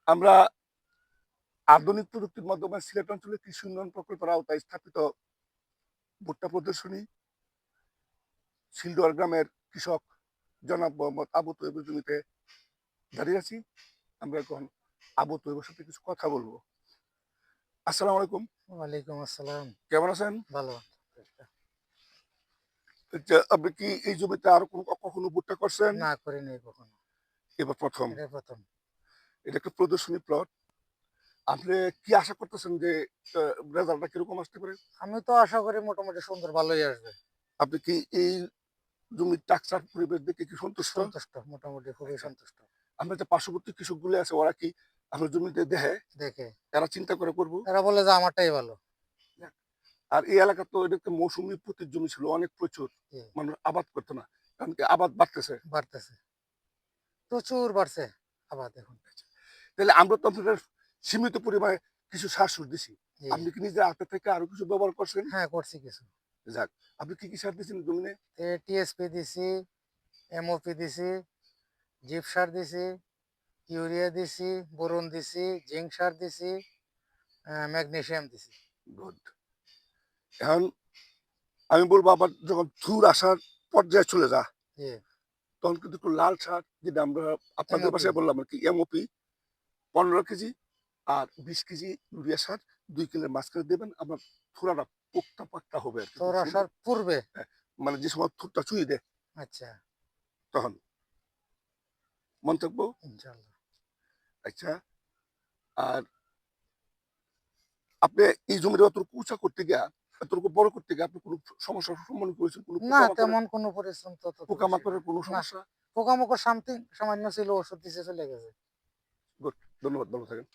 আমরা আধুনিক প্রযুক্তির মাধ্যমে সিলেট অঞ্চলে কৃষি উন্নয়ন প্রকল্পের আওতায় স্থাপিত ভুট্টা প্রদর্শনী শিলদুয়ার গ্রামের কৃষক জনাব মোহাম্মদ আবু তৈয়বের জমিতে দাঁড়িয়ে আছি। আমরা এখন আবু তৈয়বের সাথে কিছু কথা বলবো। আসসালামু আলাইকুম। ওয়ালাইকুম আসসালাম। কেমন আছেন? ভালো। আপনি কি এই জমিতে আরো কখনো ভুট্টা করছেন? না করিনি কখনো। এবার প্রথম। এটাই ১ম। এটা একটা প্রদর্শনী প্লট। আপনি কি আশা করতেছেন যে রেজাল্টটা কিরকম আসতে পারে? আমি তো আশা করি মোটামুটি সুন্দর ভালোই আসবে। আপনি কি এই জমির টাকচার পরিবেশ দেখে কি সন্তুষ্ট? সন্তুষ্ট, মোটামুটি খুবই আচ্ছা। সন্তুষ্ট। আমরা যে পার্শ্ববর্তী কৃষকগুলো আছে ওরা কি আপনার জমিতে দেখে দেখে। এরা চিন্তা করে করবো? এরা বলে যে আমারটাই ভালো। আর এই এলাকা তো এটা একটা মৌসুমী প্রতির জমি ছিল অনেক প্রচুর। জি, মানুষ আবাদ করতো না। কারণ কি আবাদ বাড়তেছে। বাড়তেছে। প্রচুর বাড়ছে আবাদ এখন। তাহলে আমরা তো আপনাদের সীমিত পরিমাণে কিছু সার সুর দিছি। জি। আপনি কি নিজের হাতে থেকে আরো কিছু ব্যবহার করছেন? হ্যাঁ, করছি কিছু। যাক। আপনি কি সার দিয়েছেন জমিনে? টিএসপি দিছি, এমওপি দিছি, জিপ সার দিছি, ইউরিয়া দিছি, বোরন দিছি, জিঙ্ক সার দিছি, ম্যাগনেসিয়াম দিছি। গুড। এখন আমি বলবো আবার যখন থুর আসার পর্যায়ে চলে যা, জি, তখন কিন্তু একটু লাল সার যেটা আমরা আপনাদের এমওপি। বাসায় বললাম আরকি এমওপি ১৫ কেজি আর ২০ কেজি ইউরিয়া সার ২ কিলোর মাঝখানে দেবেন। আপনার থোড়াটা পোক্তা পাক্তা হবে আরকি। তোর খুব সুন্দর। আসার পূর্বে। হ্যাঁ, মানে যে সময় থোরটা চুইয়ে দেয় আচ্ছা, তখন। মন্তব্য? ইনশাআল্লাহ। আচ্ছা। আর আপনি এই জমিটা অতটুকু উঁচা করতে গিয়া, এতটুকু বড় করতে গিয়ে আপনি কোন সমস্যার সম্মুখীন করেছেন? কোন না, পোকামাকড়ের তেমন কোনো পরিশ্রম তত বেশি না। পোকামাকড়ের কোন না, সমস্যা? পোকামাকড় সামান্য ছিল, ওষুধ দিছে চলে গেছে। গুড। ধন্যবাদ। ভালো থাকেন।